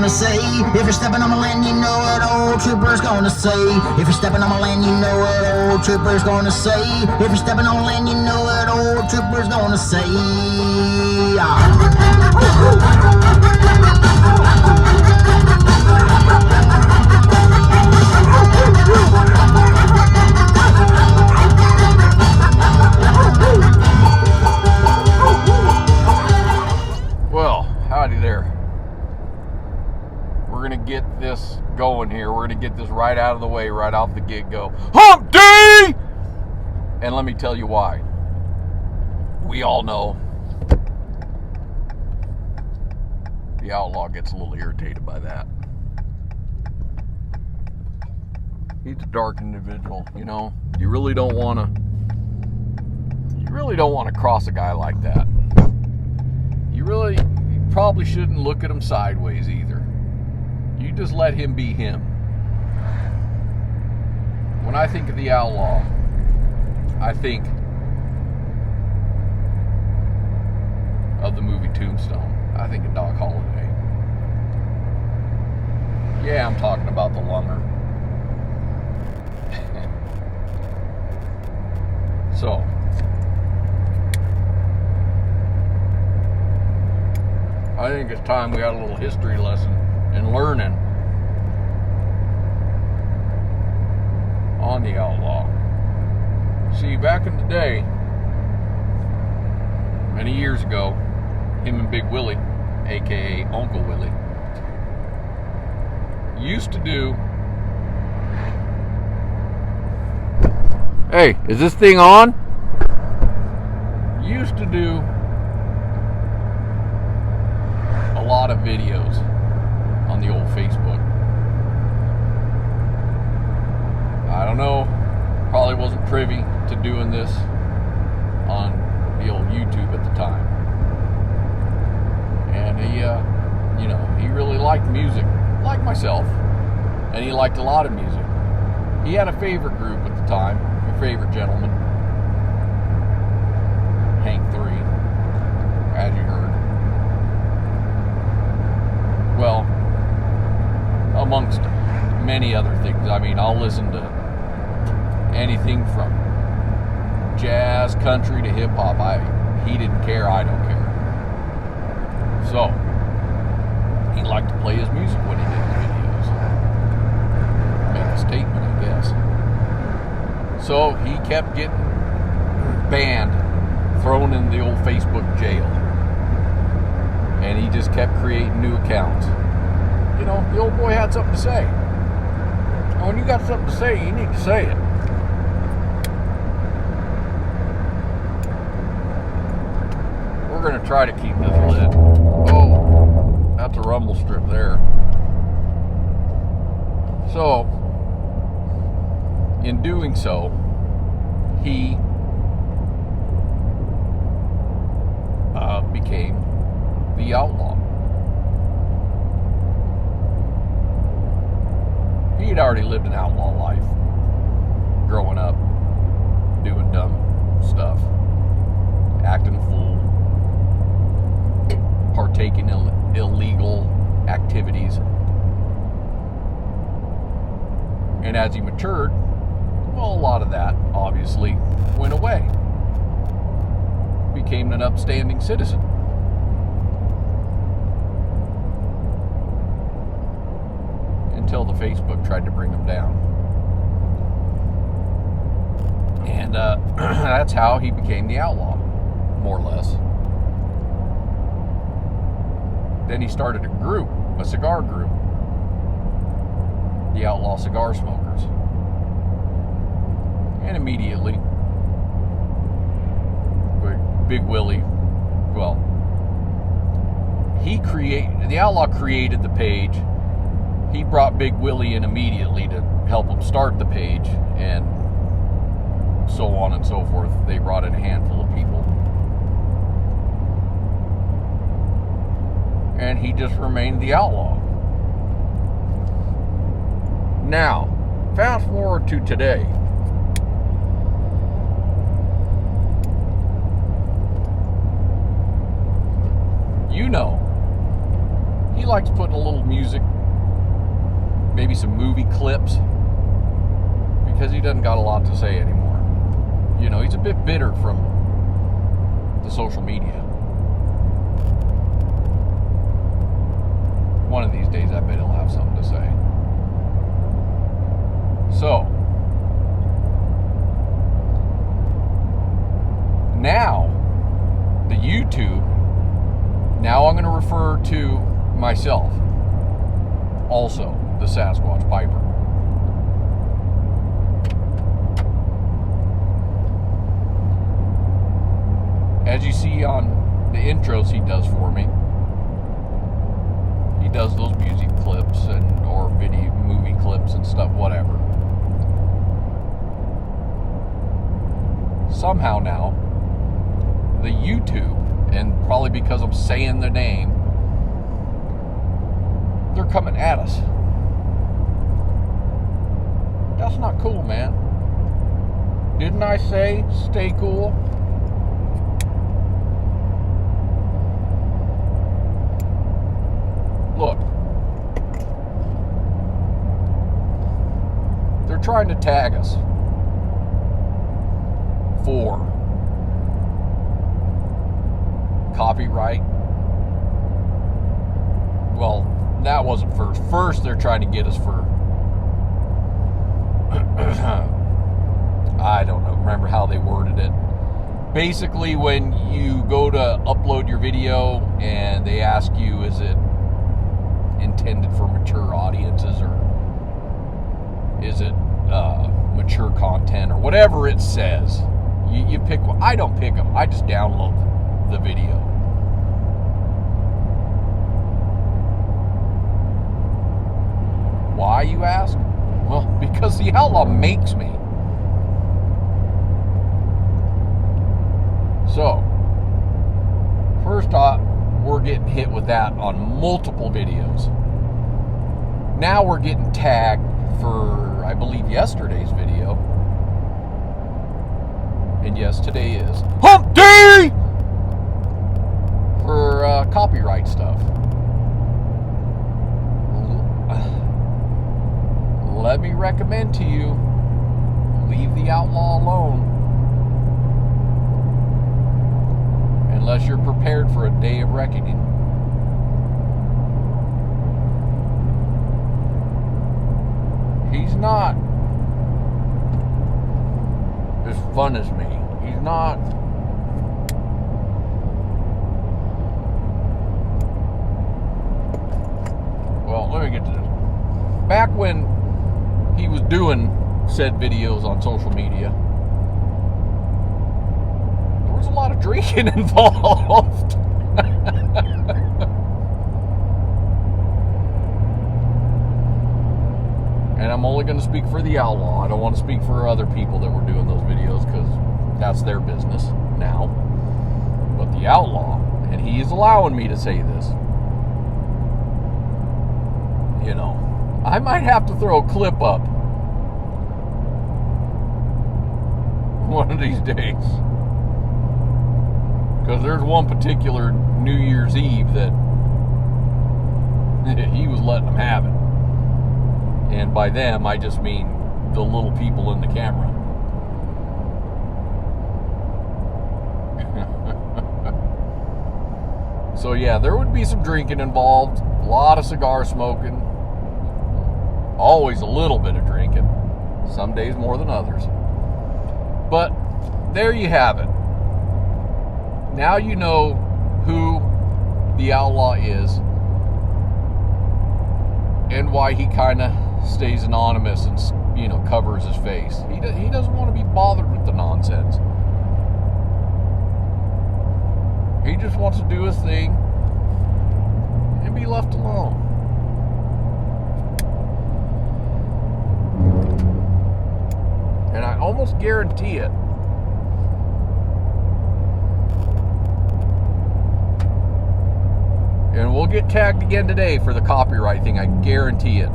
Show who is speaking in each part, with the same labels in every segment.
Speaker 1: gonna say. If you're stepping on my land, you know what old trooper's gonna say. If you're stepping on my land, you know what old trooper's gonna say. If you're stepping on my land, you know what old trooper's gonna say.
Speaker 2: Well, howdy there. We're going to get this going here. We're going to get this right out of the way, right off the get-go. Hump day! And let me tell you why. We all know the Outlaw gets a little irritated by that. He's a dark individual, you know. You really don't want to cross a guy like that. You probably shouldn't look at him sideways either. You just let him be him. When I think of the Outlaw, I think of the movie Tombstone. I think of Doc Holliday. Yeah, I'm talking about the lunger. So, I think it's time we had a little history lesson and learning on the Outlaw. See, back in the day, many years ago, him and Big Willie, aka Uncle Willie, used to do... Hey, is this thing on? Used to do a lot of videos on the old Facebook. I don't know, probably wasn't privy to doing this on the old YouTube at the time. And he really liked music, like myself, and he liked a lot of music. He had a favorite group at the time, a favorite gentleman, Hank 3, as you heard. Well, amongst many other things. I mean, I'll listen to anything from jazz, country to hip hop. He didn't care, I don't care. So, he liked to play his music when he did his videos. Make a statement, I guess. So, he kept getting banned, thrown in the old Facebook jail. And he just kept creating new accounts. You know, the old boy had something to say. And when you got something to say, you need to say it. We're going to try to keep this lit. Oh, that's a rumble strip there. So, in doing so, he became the Outlaw. He had already lived an outlaw life, growing up, doing dumb stuff, acting a fool, partaking in illegal activities. And as he matured, well, a lot of that obviously went away. Became an upstanding citizen. Until the Facebook tried to bring him down. And that's how he became the Outlaw, more or less. Then he started a group, a cigar group, the Outlaw Cigar Smokers. And immediately, Big Willie, well, the Outlaw created the page. He brought Big Willie in immediately to help him start the page, and so on and so forth. They brought in a handful of people. And he just remained the Outlaw. Now, fast forward to today. You know, he likes putting a little music, maybe some movie clips, because he doesn't got a lot to say anymore. You know, he's a bit bitter from the social media. One of these days, I bet he'll have something to say. So, now, the YouTube, now I'm going to refer to myself, also the Sasquatch Piper. As you see on the intros he does for me, he does those music clips and or video movie clips and stuff, whatever. Somehow now, the YouTube, and probably because I'm saying the name, they're coming at us. That's not cool, man. Didn't I say stay cool? Look, they're trying to tag us for copyright. Well, that wasn't first. First, they're trying to get us for I don't know, remember how they worded it. Basically, when you go to upload your video and they ask you, is it intended for mature audiences or is it mature content or whatever it says, you pick one. I don't pick them. I just download the video. Why, you ask? Well, because the Outlaw makes me. So, first off, we're getting hit with that on multiple videos. Now we're getting tagged for, I believe, yesterday's video. And yes, today is Hump Day! For copyright stuff. Let me recommend to you, leave the Outlaw alone. Unless you're prepared for a day of reckoning. He's not as fun as me. He's not. Well, let me get to this. Back when he was doing said videos on social media, there was a lot of drinking involved. And I'm only going to speak for the Outlaw. I don't want to speak for other people that were doing those videos because that's their business now. But the Outlaw, and he is allowing me to say this, you know, I might have to throw a clip up one of these days. Because there's one particular New Year's Eve that he was letting them have it. And by them, I just mean the little people in the camera. So yeah, there would be some drinking involved, a lot of cigar smoking, always a little bit of drinking, some days more than others. But there you have it. Now you know who the Outlaw is and why he kind of stays anonymous and, you know, covers his face. He doesn't want to be bothered with the nonsense. He just wants to do his thing and be left alone. And I almost guarantee it, and we'll get tagged again today for the copyright thing, I guarantee it.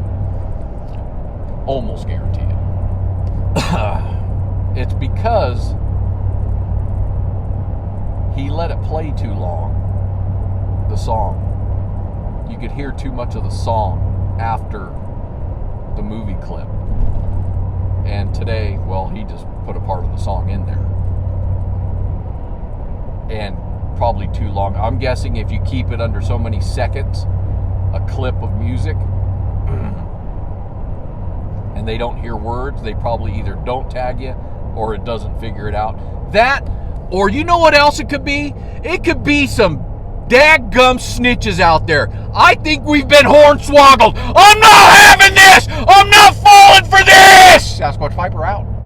Speaker 2: Almost guarantee it. It's because he let it play too long. The song. You could hear too much of the song after the movie clip. And today, well, he just put a part of the song in there. And probably too long. I'm guessing if you keep it under so many seconds, a clip of music, and they don't hear words, they probably either don't tag you or it doesn't figure it out. That, or you know what else it could be? It could be some dadgum snitches out there. I think we've been hornswoggled. I'm not having this! I'm not falling for this! Sasquatch Viper out.